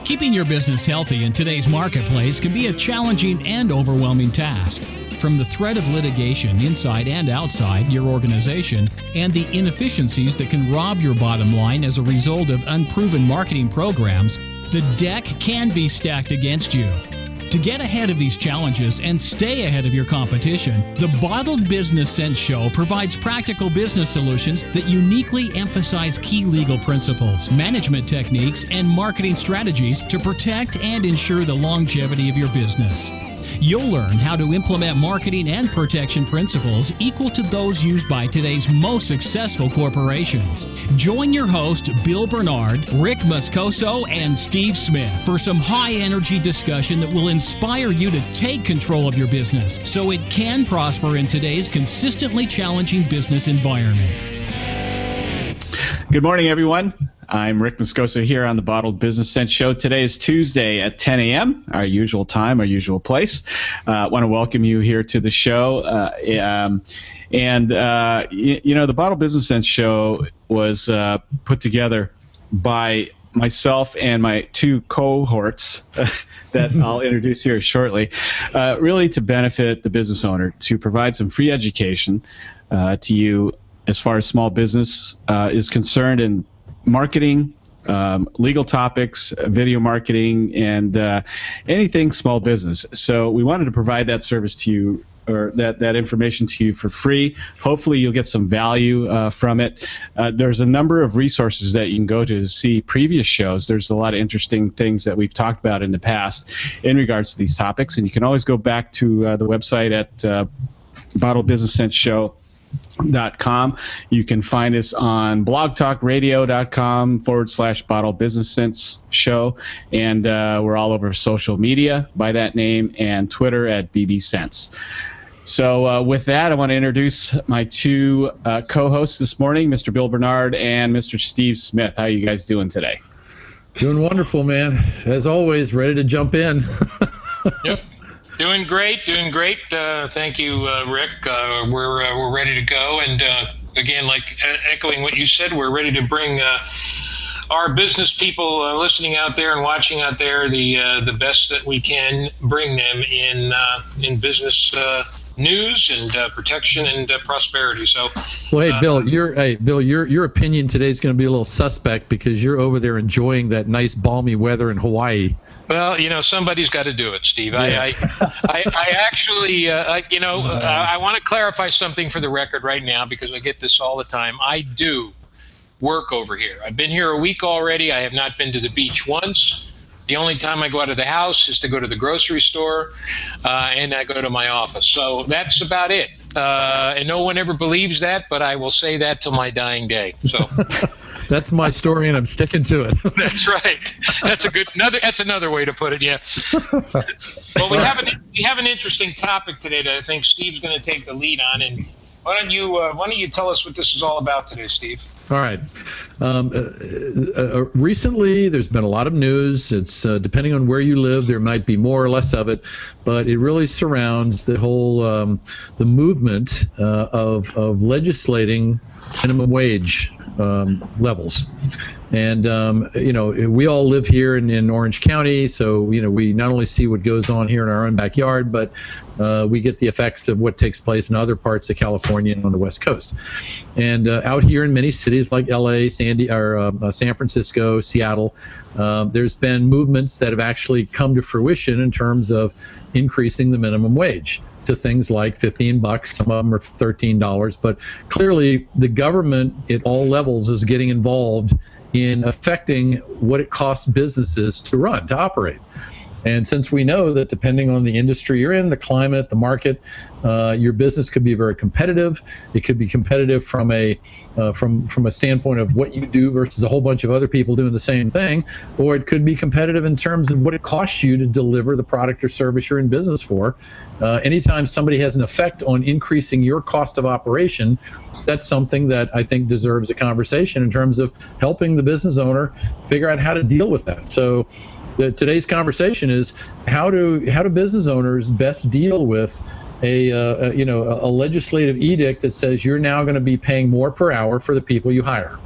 Keeping your business healthy in today's marketplace can be a challenging and overwhelming task. From the threat of litigation inside and outside your organization and the inefficiencies that can rob your bottom line as a result of unproven marketing programs, the deck can be stacked against you. To get ahead of these challenges and stay ahead of your competition, the Bottled Business Sense Show provides practical business solutions that uniquely emphasize key legal principles, management techniques, and marketing strategies to protect and ensure the longevity of your business. You'll learn how to implement marketing and protection principles equal to those used by today's most successful corporations. Join your hosts Bill Bernard, Rick Moscoso, and Steve Smith for some high-energy discussion that will inspire you to take control of your business so it can prosper in today's consistently challenging business environment. Good morning, everyone. I'm Rick Moscoso here on the Bottled Business Sense Show. Today is Tuesday at 10 a.m., our usual time, our usual place. I want to welcome you here to the show. The Bottled Business Sense Show was put together by myself and my two cohorts that I'll introduce here shortly, really to benefit the business owner, to provide some free education to you as far as small business is concerned, and marketing, legal topics, video marketing, and anything small business. So we wanted to provide that service to you, or that information to you for free. Hopefully you'll get some value from it. There's a number of resources that you can go to see previous shows. There's a lot of interesting things that we've talked about in the past in regards to these topics, and you can always go back to the website at bottledbusinesssenseshow.com. You can find us on blogtalkradio.com/Bottled Business Sense Show, and we're all over social media by that name, and Twitter at BBSense. So with that, I want to introduce my two co-hosts this morning, Mr. Bill Bernard and Mr. Steve Smith. How are you guys doing today? Doing wonderful, man. As always, ready to jump in. Yep. Doing great. Thank you, Rick. We're ready to go, and again, like echoing what you said, we're ready to bring our business people listening out there and watching out there the best that we can bring them in business news and protection and prosperity. So, well, hey, Bill, your opinion today is going to be a little suspect because you're over there enjoying that nice balmy weather in Hawaii. Well, somebody's got to do it, Steve. Yeah. I actually, I want to clarify something for the record right now because I get this all the time. I do work over here. I've been here a week already. I have not been to the beach once. The only time I go out of the house is to go to the grocery store, and I go to my office. So that's about it. And no one ever believes that, but I will say that till my dying day. So. That's my story, and I'm sticking to it. That's right. That's another way to put it. Yeah. Well, we have an interesting topic today that I think Steve's going to take the lead on, and why don't you tell us what this is all about today, Steve? All right. Recently, there's been a lot of news. It's depending on where you live, there might be more or less of it, but it really surrounds the whole the movement of legislating minimum wage levels. And, we all live here in Orange County, so, we not only see what goes on here in our own backyard, but we get the effects of what takes place in other parts of California and on the West Coast. And out here in many cities like LA, San Francisco, Seattle, there's been movements that have actually come to fruition in terms of increasing the minimum wage to things like $15. Some of them are $13, but clearly the government at all levels is getting involved in affecting what it costs businesses to run, to operate. And since we know that depending on the industry you're in, the climate, the market, your business could be very competitive. It could be competitive from a standpoint of what you do versus a whole bunch of other people doing the same thing, or it could be competitive in terms of what it costs you to deliver the product or service you're in business for. Anytime somebody has an effect on increasing your cost of operation, that's something that I think deserves a conversation in terms of helping the business owner figure out how to deal with that. So today's conversation is how do business owners best deal with a legislative edict that says you're now going to be paying more per hour for the people you hire.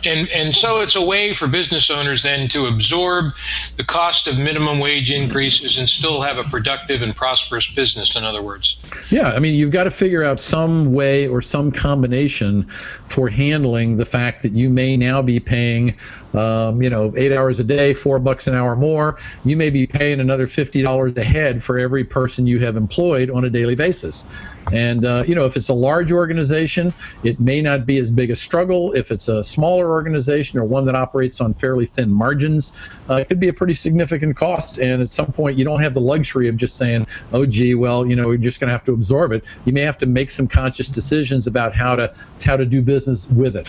And so it's a way for business owners then to absorb the cost of minimum wage increases and still have a productive and prosperous business, in other words. Yeah, I mean, you've got to figure out some way or some combination for handling the fact that you may now be paying 8 hours a day, $4 an hour more. You may be paying another $50 a head for every person you have employed on a daily basis. And, if it's a large organization, it may not be as big a struggle. If it's a smaller organization or one that operates on fairly thin margins, it could be a pretty significant cost. And at some point, you don't have the luxury of just saying, oh, gee, well, we're just going to have to absorb it. You may have to make some conscious decisions about how to do business with it.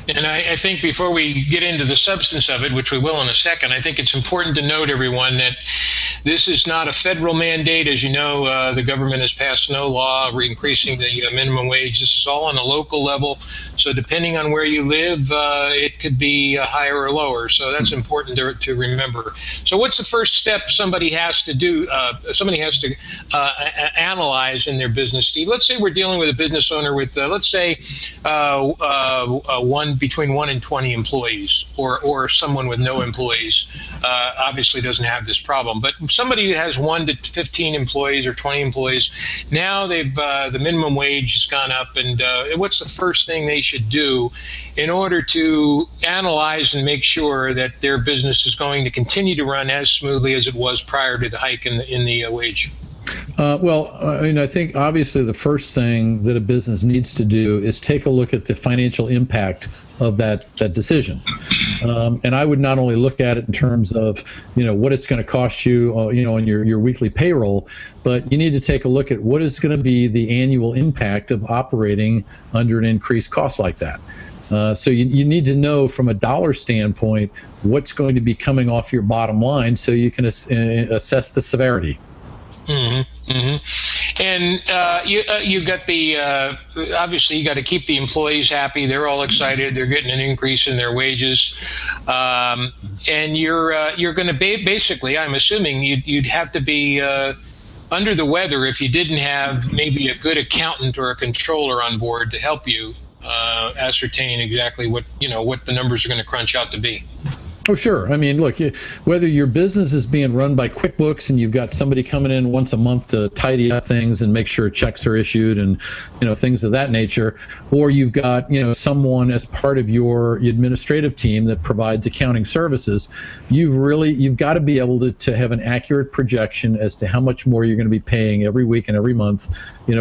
And I think before we get into the substance of it, which we will in a second, I think it's important to note, everyone, that this is not a federal mandate. As you know, the government has passed no law increasing the minimum wage. This is all on a local level. So depending on where you live, it could be higher or lower. So that's important to remember. So what's the first step somebody has to do? Somebody has to analyze in their business, Steve. Let's say we're dealing with a business owner with, let's say, between 1 and 20 employees, or someone with no employees obviously doesn't have this problem. But somebody who has 1 to 15 employees or 20 employees, now the minimum wage has gone up, and what's the first thing they should do in order to analyze and make sure that their business is going to continue to run as smoothly as it was prior to the hike in the wage? I think obviously the first thing that a business needs to do is take a look at the financial impact of that decision. And I would not only look at it in terms of, what it's going to cost you, on your weekly payroll, but you need to take a look at what is going to be the annual impact of operating under an increased cost like that. So you need to know from a dollar standpoint what's going to be coming off your bottom line so you can assess the severity. Mm-hmm, mm-hmm. And you got obviously you got to keep the employees happy. They're all excited. They're getting an increase in their wages, and you're going to basically, I'm assuming you'd have to be under the weather if you didn't have maybe a good accountant or a controller on board to help you ascertain exactly what the numbers are going to crunch out to be. Oh, sure. I mean, look, whether your business is being run by QuickBooks and you've got somebody coming in once a month to tidy up things and make sure checks are issued and, things of that nature, or you've got, someone as part of your administrative team that provides accounting services, you've got to be able to have an accurate projection as to how much more you're going to be paying every week and every month,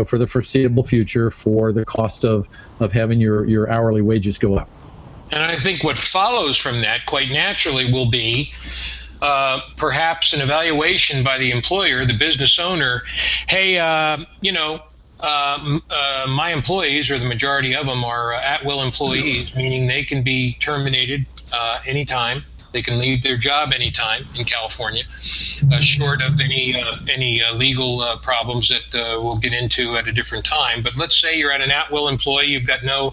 for the foreseeable future for the cost of having your hourly wages go up. And I think what follows from that quite naturally will be perhaps an evaluation by the employer, the business owner. Hey, my employees, or the majority of them, are at-will employees, meaning they can be terminated anytime. They can leave their job anytime in California, short of any legal problems that we'll get into at a different time. But let's say you're an at-will employee, you've got no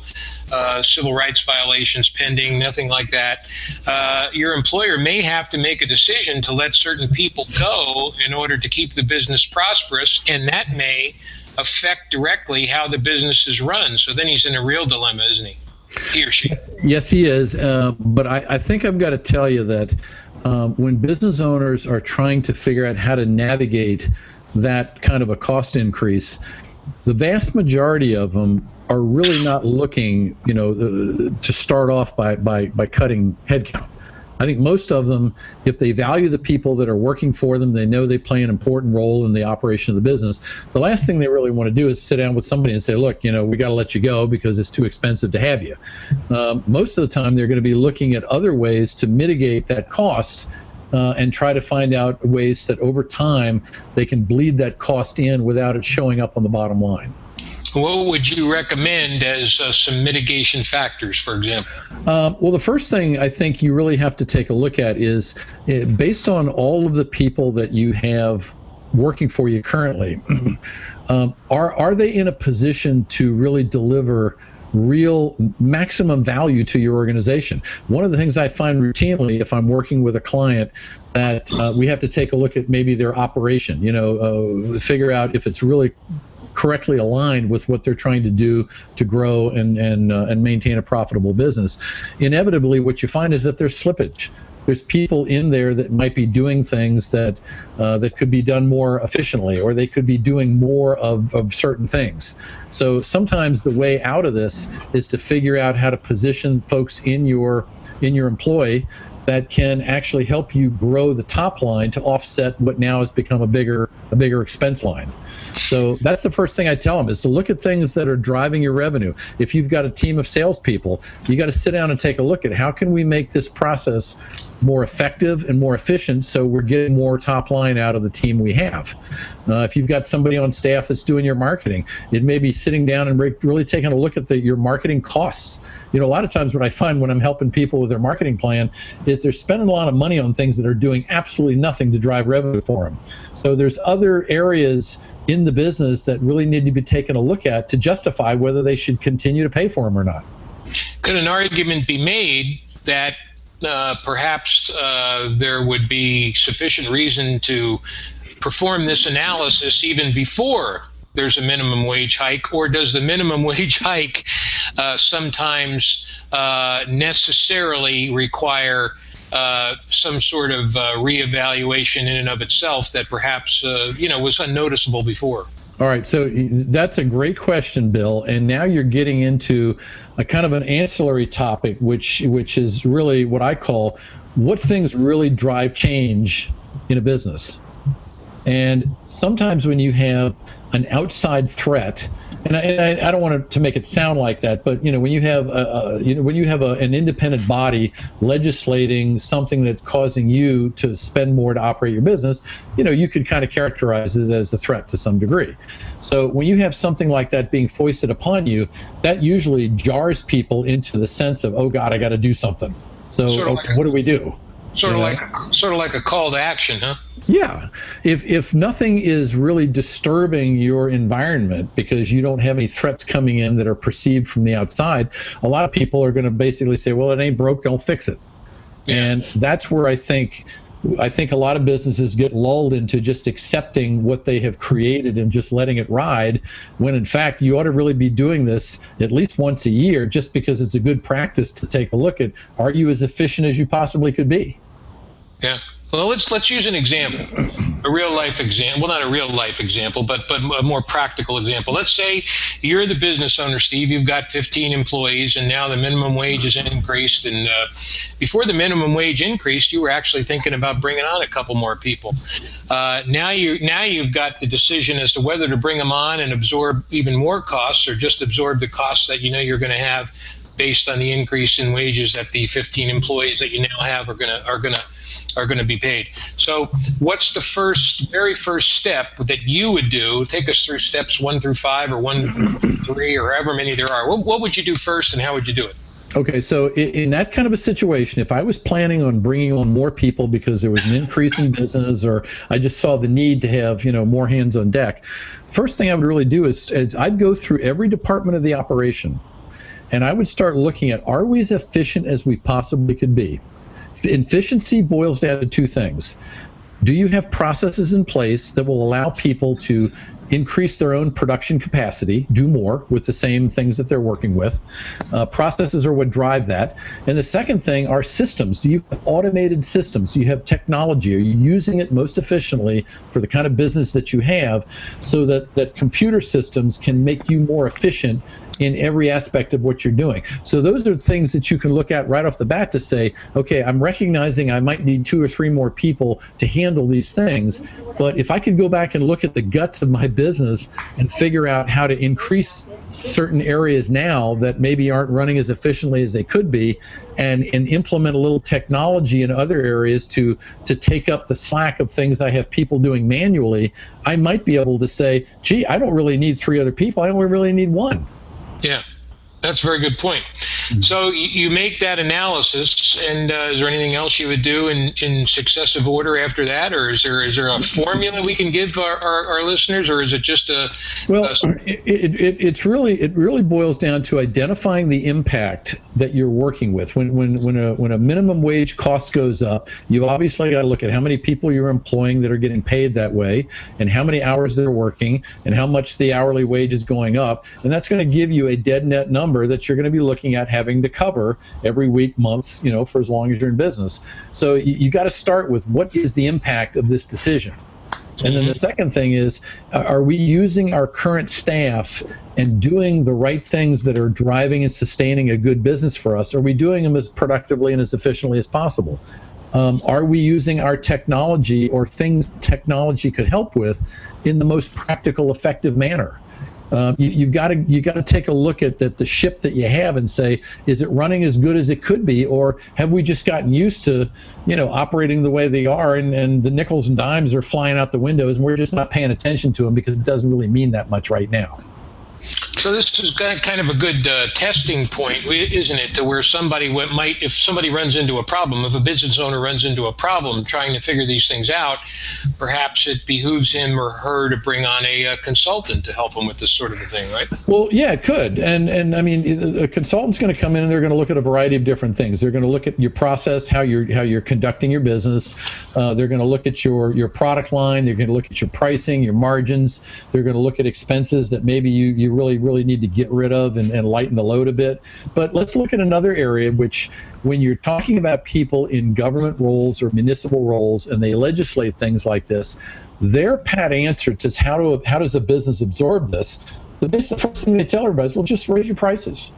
civil rights violations pending, nothing like that. Your employer may have to make a decision to let certain people go in order to keep the business prosperous, and that may affect directly how the business is run. So then he's in a real dilemma, isn't he? He or she. Yes, he is. But I think I've got to tell you that when business owners are trying to figure out how to navigate that kind of a cost increase, the vast majority of them are really not looking, to start off by cutting headcount. I think most of them, if they value the people that are working for them, they know they play an important role in the operation of the business. The last thing they really want to do is sit down with somebody and say, look, we got to let you go because it's too expensive to have you. Most of the time, they're going to be looking at other ways to mitigate that cost and try to find out ways that over time they can bleed that cost in without it showing up on the bottom line. What would you recommend as some mitigation factors, for example? Well, the first thing I think you really have to take a look at is, based on all of the people that you have working for you currently, are they in a position to really deliver real maximum value to your organization? One of the things I find routinely, if I'm working with a client, that we have to take a look at maybe their operation, figure out if it's really correctly aligned with what they're trying to do to grow and maintain a profitable business, inevitably what you find is that there's slippage. There's people in there that might be doing things that could be done more efficiently, or they could be doing more of certain things. So sometimes the way out of this is to figure out how to position folks in your employ that can actually help you grow the top line to offset what now has become a bigger expense line. So that's the first thing I tell them, is to look at things that are driving your revenue. If you've got a team of salespeople, you got to sit down and take a look at how can we make this process more effective and more efficient so we're getting more top line out of the team we have. If you've got somebody on staff that's doing your marketing, it may be sitting down and really taking a look at your marketing costs. A lot of times what I find when I'm helping people with their marketing plan is they're spending a lot of money on things that are doing absolutely nothing to drive revenue for them. So there's other areas in the business that really need to be taken a look at to justify whether they should continue to pay for them or not. Could an argument be made that perhaps there would be sufficient reason to perform this analysis even before there's a minimum wage hike, or does the minimum wage hike sometimes necessarily require some sort of reevaluation in and of itself that perhaps was unnoticeable before? All right, so that's a great question, Bill. And now you're getting into a kind of an ancillary topic, which is really what I call what things really drive change in a business. And sometimes when you have an outside threat, and I don't want to make it sound like that, but when you have an independent body legislating something that's causing you to spend more to operate your business, you could kind of characterize it as a threat to some degree. So when you have something like that being foisted upon you, that usually jars people into the sense of, oh God, I got to do something. So what do we do? Sort of like a call to action, huh? Yeah. If nothing is really disturbing your environment because you don't have any threats coming in that are perceived from the outside, a lot of people are going to basically say, well, it ain't broke, don't fix it. Yeah. And that's where I think a lot of businesses get lulled into just accepting what they have created and just letting it ride, when in fact you ought to really be doing this at least once a year, just because it's a good practice to take a look at, are you as efficient as you possibly could be? Yeah. Well, let's use an example, a real life example. Well, not a real life example, but a more practical example. Let's say you're the business owner, Steve. You've got 15 employees, and now the minimum wage is increased. And before the minimum wage increased, you were actually thinking about bringing on a couple more people. Now you've got the decision as to whether to bring them on and absorb even more costs, or just absorb the costs that you're going to have based on the increase in wages that the 15 employees that you now have are going to be paid. So what's the very first step that you would do? Take us through steps 1 through 5 or 1 through 3 or however many there are. What would you do first, and how would you do it? Okay, so in that kind of a situation, if I was planning on bringing on more people because there was an increase in business, or I just saw the need to have more hands on deck, first thing I would really do is I'd go through every department of the operation, and I would start looking at, are we as efficient as we possibly could be? Efficiency boils down to two things. Do you have processes in place that will allow people to increase their own production capacity, do more with the same things that they're working with? Processes are what drive that. And the second thing are systems. Do you have automated systems? Do you have technology? Are you using it most efficiently for the kind of business that you have, so that computer systems can make you more efficient in every aspect of what you're doing? So those are things that you can look at right off the bat to say, okay, I'm recognizing I might need 2 or 3 more people to handle these things, but if I could go back and look at the guts of my business and figure out how to increase certain areas now that maybe aren't running as efficiently as they could be, and implement a little technology in other areas to take up the slack of things I have people doing manually, I might be able to say, gee, I don't really need 3 other people, I only really need 1. Yeah, that's a very good point. So you make that analysis, and is there anything else you would do in successive order after that, or is there a formula we can give our listeners, or is it just it really boils down to identifying the impact that you're working with. When a minimum wage cost goes up, you've obviously got to look at how many people you're employing that are getting paid that way, and how many hours they're working, and how much the hourly wage is going up, and that's going to give you a dead net number that you're going to be looking at having to cover every week, month, for as long as you're in business. So you got to start with, what is the impact of this decision? And then the second thing is, are we using our current staff and doing the right things that are driving and sustaining a good business for us? Are we doing them as productively and as efficiently as possible? Are we using our technology or things technology could help with in the most practical, effective manner? You've got to take a look at the ship that you have and say, is it running as good as it could be, or have we just gotten used to operating the way they are, and the nickels and dimes are flying out the windows, and we're just not paying attention to them because it doesn't really mean that much right now. So this is kind of a good testing point, isn't it, to where somebody might, if somebody runs into a problem, if a business owner runs into a problem trying to figure these things out, perhaps it behooves him or her to bring on a consultant to help them with this sort of a thing, right? Well, yeah, it could. And I mean, a consultant's going to come in and they're going to look at a variety of different things. They're going to look at your process, how you're conducting your business. They're going to look at your product line. They're going to look at your pricing, your margins. They're going to look at expenses that maybe you really need to get rid of and lighten the load a bit. But let's look at another area, which, when you're talking about people in government roles or municipal roles and they legislate things like this, their pat answer to how does a business absorb this, the first thing they tell everybody is, well, just raise your prices,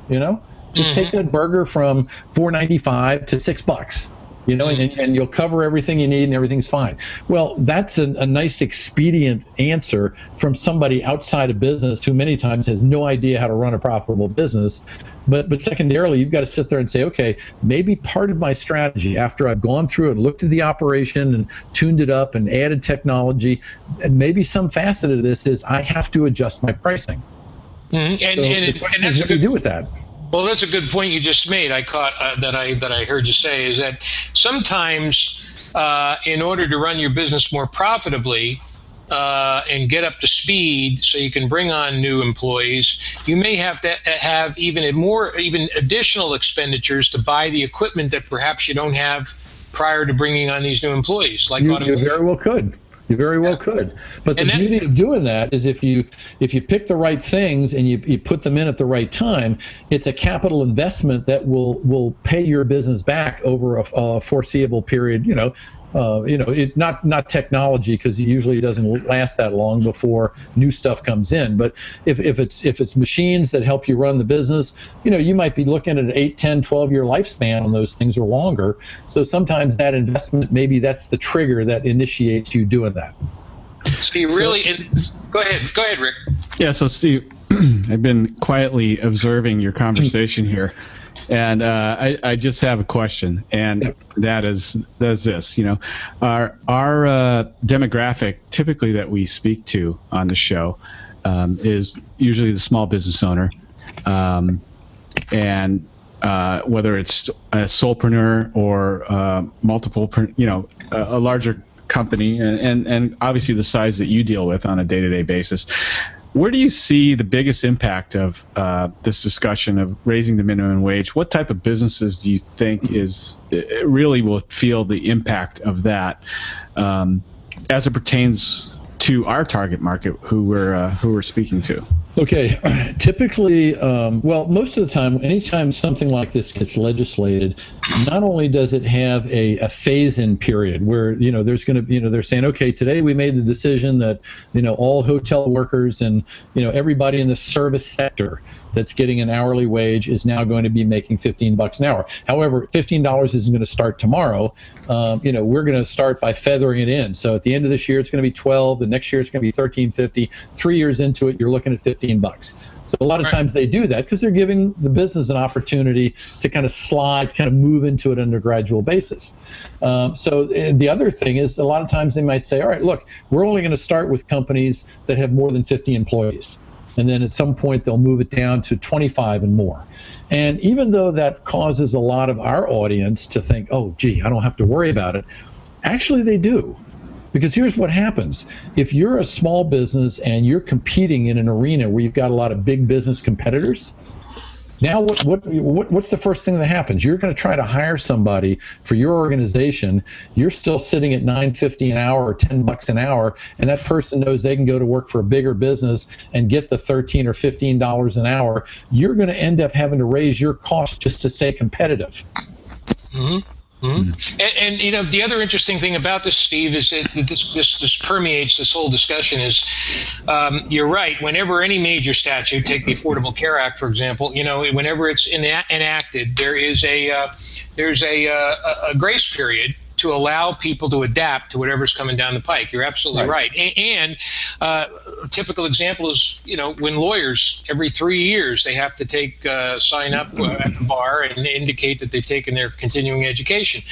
just take that burger from $4.95 to $6. And you'll cover everything you need and everything's fine. Well, that's a nice expedient answer from somebody outside of business who many times has no idea how to run a profitable business. But secondarily, you've got to sit there and say, okay, maybe part of my strategy, after I've gone through and looked at the operation and tuned it up and added technology, and maybe some facet of this is I have to adjust my pricing. And that's what do you do with that? Well, that's a good point you just made. I caught that I heard you say is that sometimes, in order to run your business more profitably and get up to speed, so you can bring on new employees, you may have to have even additional expenditures to buy the equipment that perhaps you don't have prior to bringing on these new employees. Like you very well could. You very well could. But the beauty of doing that is if you pick the right things and you put them in at the right time, it's a capital investment that will pay your business back over a foreseeable period. Not technology, because it usually doesn't last that long before new stuff comes in. But if it's machines that help you run the business, you might be looking at an 8, 10, 12-year lifespan on those things or longer. So sometimes that investment, maybe that's the trigger that initiates you doing that. So you really go ahead, Rick. Yeah. So Steve, I've been quietly observing your conversation here. And I just have a question, and that is this. Our demographic typically that we speak to on the show is usually the small business owner, and whether it's a solopreneur or multiple, a larger company, and obviously the size that you deal with on a day-to-day basis. Where do you see the biggest impact of this discussion of raising the minimum wage? What type of businesses do you think really will feel the impact of that as it pertains to our target market, who we're speaking to? Okay, typically, most of the time, anytime something like this gets legislated, not only does it have a phase-in period where, there's going to be, they're saying, okay, today we made the decision that, all hotel workers and, everybody in the service sector that's getting an hourly wage is now going to be making $15 an hour. However, $15 isn't going to start tomorrow. We're going to start by feathering it in. So at the end of this year, it's going to be 12. The next year, it's going to be $13.50. 3 years into it, you're looking at $15. So a lot of times they do that because they're giving the business an opportunity to kind of move into it on a gradual basis. So the other thing is, a lot of times they might say, all right, look, we're only going to start with companies that have more than 50 employees. and then at some point they'll move it down to 25 and more. And even though that causes a lot of our audience to think, oh, gee, I don't have to worry about it, actually they do. Because here's what happens. If you're a small business and you're competing in an arena where you've got a lot of big business competitors, now what's the first thing that happens? You're going to try to hire somebody for your organization. You're still sitting at $9.50 an hour or $10 an hour, and that person knows they can go to work for a bigger business and get the $13 or $15 an hour. You're going to end up having to raise your cost just to stay competitive. Mm-hmm. Mm-hmm. And the other interesting thing about this, Steve, is that this permeates this whole discussion. Is you're right. Whenever any major statute, take the Affordable Care Act for example, whenever it's enacted, there's a grace period to allow people to adapt to whatever's coming down the pike. You're absolutely right. And a typical example is, when lawyers, every 3 years, they have to sign up at the bar and indicate that they've taken their continuing education.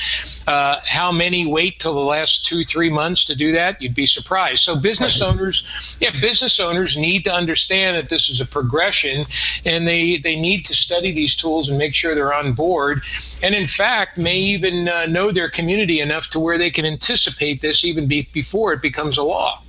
How many wait till the last 2-3 months to do that? You'd be surprised. So business owners need to understand that this is a progression, and they need to study these tools and make sure they're on board. And in fact, may even know their community enough to where they can anticipate this even before it becomes a law.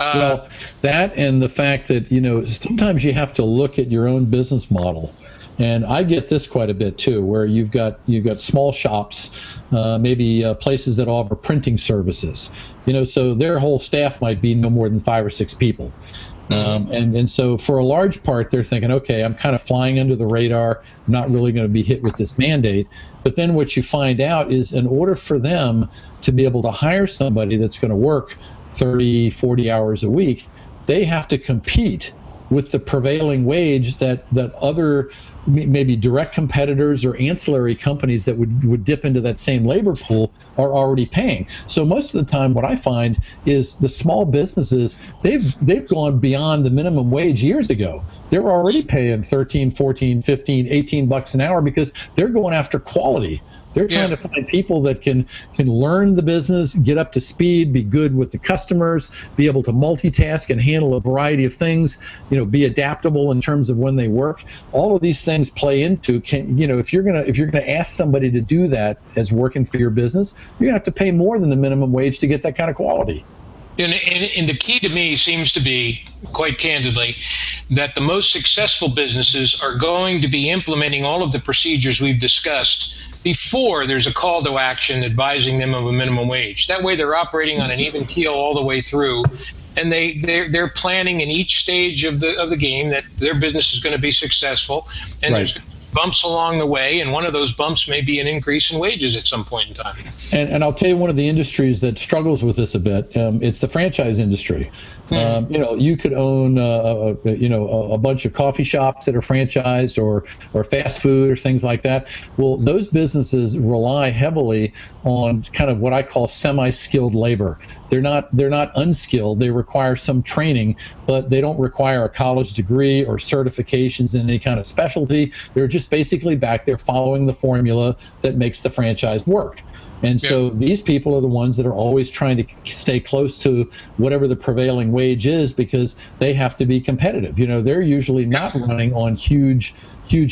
Well, that and the fact that, sometimes you have to look at your own business model. And I get this quite a bit too, where you've got small shops, maybe places that offer printing services, so their whole staff might be no more than 5 or 6 people. And so for a large part, they're thinking, okay, I'm kind of flying under the radar, not really going to be hit with this mandate. But then what you find out is, in order for them to be able to hire somebody that's going to work 30, 40 hours a week, they have to compete with the prevailing wage that other maybe direct competitors or ancillary companies that would dip into that same labor pool are already paying. So most of the time what I find is the small businesses, they've gone beyond the minimum wage years ago. They're already paying 13, 14, 15, 18 bucks an hour because they're going after quality. They're trying to find people that can learn the business, get up to speed, be good with the customers, be able to multitask and handle a variety of things, be adaptable in terms of when they work. All of these things play into, if you're gonna ask somebody to do that as working for your business, you're gonna have to pay more than the minimum wage to get that kind of quality. And the key to me seems to be, quite candidly, that the most successful businesses are going to be implementing all of the procedures we've discussed before there's a call to action advising them of a minimum wage. That way they're operating on an even keel all the way through, and they're planning in each stage of the game that their business is going to be successful, and there's bumps along the way, and one of those bumps may be an increase in wages at some point in time. And I'll tell you, one of the industries that struggles with this a bit, it's the franchise industry. You could own a bunch of coffee shops that are franchised, or fast food or things like that. Well, those businesses rely heavily on kind of what I call semi-skilled labor. They're not unskilled. They require some training, but they don't require a college degree or certifications in any kind of specialty. They're just basically back there following the formula that makes the franchise work. And so these people are the ones that are always trying to stay close to whatever the prevailing wage is, because they have to be competitive. They're usually not running on huge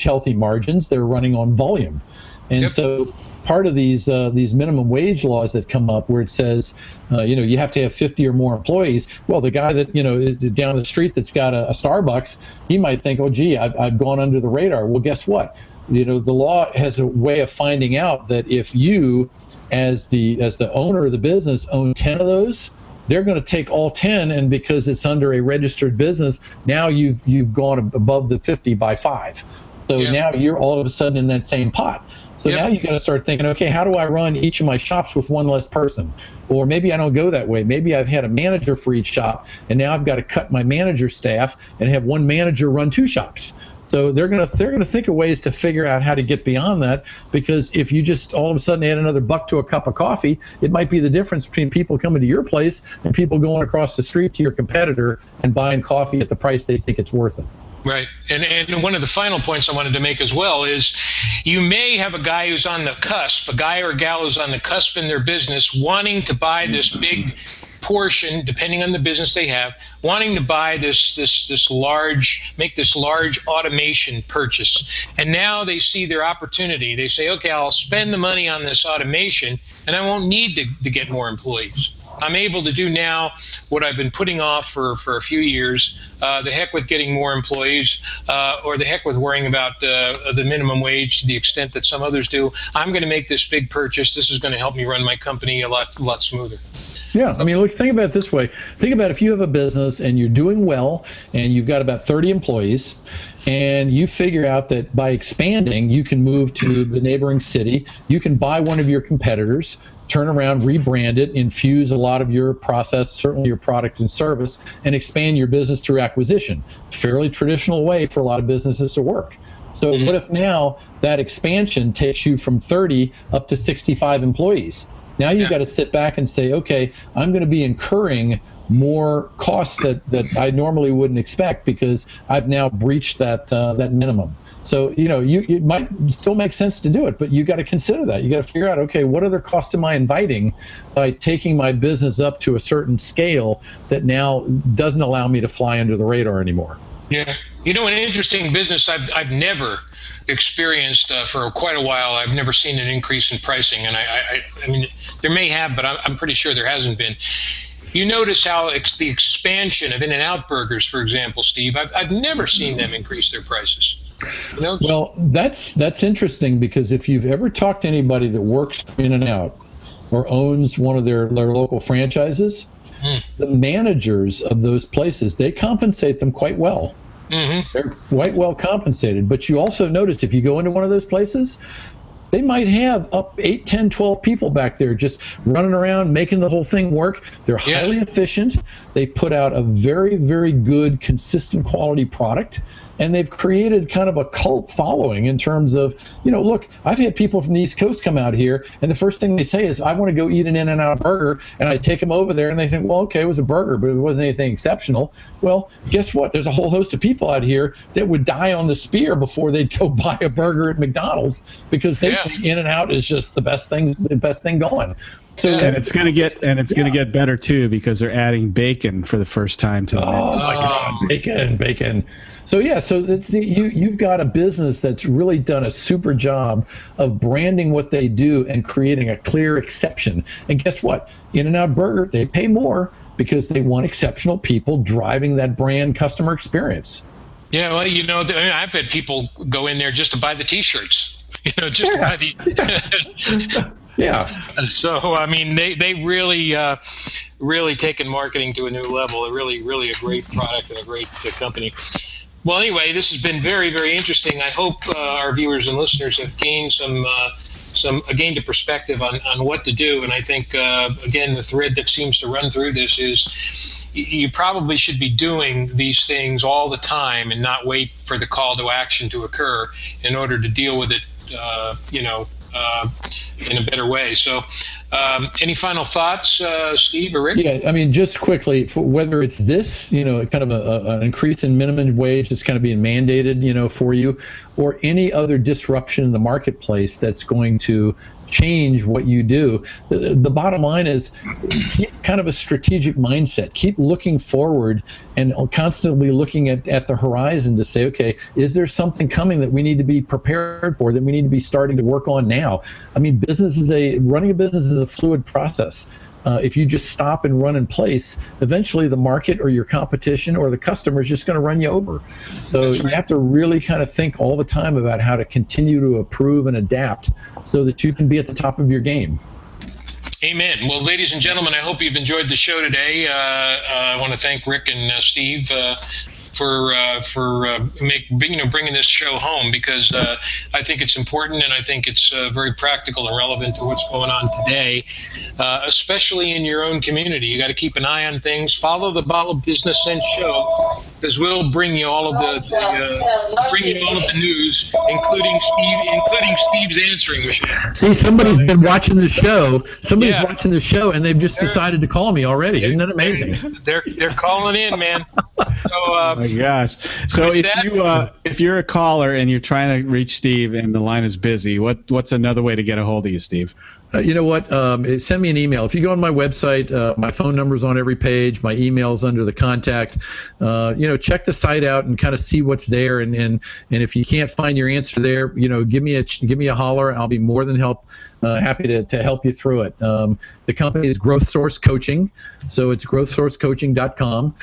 healthy margins. They're running on volume. And so part of these minimum wage laws that come up, where it says, you have to have 50 or more employees. Well, the guy that, is down the street that's got a Starbucks, he might think, oh, gee, I've gone under the radar. Well, guess what? The law has a way of finding out that if you, as the owner of the business, own 10 of those, they're going to take all 10, and because it's under a registered business, now you've gone above the 50 by 5. So now you're all of a sudden in that same pot. So now you got to start thinking, okay, how do I run each of my shops with one less person? Or maybe I don't go that way. Maybe I've had a manager for each shop, and now I've got to cut my manager staff and have one manager run 2 shops. So they're gonna think of ways to figure out how to get beyond that, because if you just all of a sudden add another buck to a cup of coffee, it might be the difference between people coming to your place and people going across the street to your competitor and buying coffee at the price they think it's worth it. Right. And one of the final points I wanted to make as well is, you may have a guy who's on the cusp, a guy or gal who's on the cusp in their business, wanting to buy this big portion, depending on the business they have, wanting to buy this large automation purchase. And now they see their opportunity. They say, okay, I'll spend the money on this automation and I won't need to get more employees. I'm able to do now what I've been putting off for a few years. The heck with getting more employees, or the heck with worrying about the minimum wage to the extent that some others do. I'm going to make this big purchase. This is going to help me run my company a lot smoother. Yeah, I mean, look, think about it this way. Think about if you have a business and you're doing well and you've got about 30 employees, and you figure out that by expanding, you can move to the neighboring city, you can buy one of your competitors, turn around, rebrand it, infuse a lot of your process, certainly your product and service, and expand your business through acquisition. Fairly traditional way for a lot of businesses to work. So what if now that expansion takes you from 30 up to 65 employees? Now you've got to sit back and say, okay, I'm going to be incurring more costs that I normally wouldn't expect because I've now breached that minimum. So, it might still make sense to do it, but you got to consider that. You got to figure out, okay, what other costs am I inviting by taking my business up to a certain scale that now doesn't allow me to fly under the radar anymore? Yeah. An interesting business I've never experienced for quite a while. I've never seen an increase in pricing, and I mean, there may have, but I'm pretty sure there hasn't been. You notice how the expansion of In-N-Out burgers, for example, Steve, I've never seen them increase their prices. Well, that's interesting, because if you've ever talked to anybody that works for In-N-Out or owns one of their local franchises, the managers of those places, they compensate them quite well. Mm-hmm. They're quite well compensated. But you also notice if you go into one of those places, they might have up 8, 10, 12 people back there just running around, making the whole thing work. They're highly efficient. They put out a very, very good, consistent quality product. And they've created kind of a cult following in terms of, look, I've had people from the East Coast come out here, and the first thing they say is, I want to go eat an In-N-Out burger, and I take them over there, and they think, well, okay, it was a burger, but it wasn't anything exceptional. Well, guess what? There's a whole host of people out here that would die on the spear before they'd go buy a burger at McDonald's, because they think In-N-Out is just the best thing going. So, and it's going to get better too, because they're adding bacon for the first time to the menu. Oh my God, bacon. So you've got a business that's really done a super job of branding what they do and creating a clear exception. And guess what? In-N-Out Burger, they pay more because they want exceptional people driving that brand customer experience. Yeah, well, I've had people go in there just to buy the T-shirts. Just to buy the. Yeah. So, I mean, they really taken marketing to a new level. They're really a great product and a great company. Well, anyway, this has been very, very interesting. I hope our viewers and listeners have gained gained a perspective on what to do. And I think, again, the thread that seems to run through this is you probably should be doing these things all the time and not wait for the call to action to occur in order to deal with it, in a better way. So any final thoughts, Steve or Rick? Yeah, I mean, just quickly, whether it's this, kind of an increase in minimum wage that's kind of being mandated, for you, or any other disruption in the marketplace that's going to change what you do. The bottom line is keep kind of a strategic mindset. Keep looking forward and constantly looking at the horizon to say, okay, is there something coming that we need to be prepared for, that we need to be starting to work on now? I mean, running a business is a fluid process. If you just stop and run in place, eventually the market or your competition or the customer is just going to run you over. So you have to really kind of think all the time about how to continue to improve and adapt so that you can be at the top of your game. Amen. Well, ladies and gentlemen, I hope you've enjoyed the show today. I want to thank Rick and Steve for bringing this show home, because I think it's important, and I think it's very practical and relevant to what's going on today, especially in your own community. You got to keep an eye on things. Follow the Bottle Business Sense show, because we'll bring you all of the news, including Steve's answering machine. See, somebody's been watching the show. Somebody's watching the show, and they've just decided to call me already. Isn't that amazing? They're calling in, man. So, oh my gosh! So if you're a caller and you're trying to reach Steve and the line is busy, what's another way to get a hold of you, Steve? You know what? Send me an email. If you go on my website, my phone number's on every page. My email's under the contact. Check the site out and kind of see what's there. And if you can't find your answer there, give me a holler. I'll be more than happy to help you through it. The company is Growth Source Coaching, so it's growthsourcecoaching.com.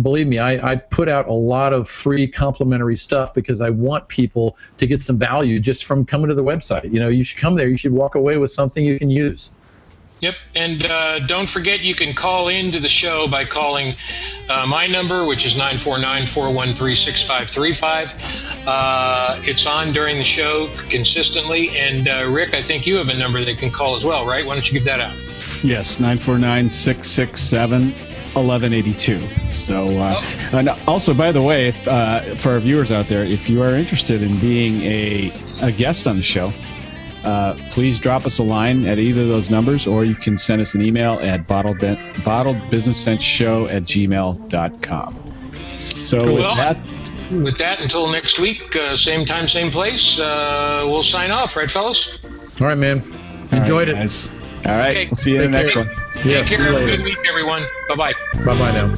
Believe me, I put out a lot of free complimentary stuff because I want people to get some value just from coming to the website. You should come there. You should walk away with something you can use. Yep, and don't forget you can call into the show by calling my number, which is 949-413-6535. It's on during the show consistently, and Rick, I think you have a number they can call as well, right? Why don't you give that out? Yes, 949-667-1182. So, and also, by the way, for our viewers out there, if you are interested in being a guest on the show, please drop us a line at either of those numbers, or you can send us an email at bottledbusinesssenseshow@gmail.com. So with that, until next week, same time, same place, we'll sign off, right, fellas? All right, man. Enjoyed it. Guys. All right. Okay. We'll see you in the next one. Yeah, Take care. Have a good week, everyone. Bye-bye. Bye-bye now.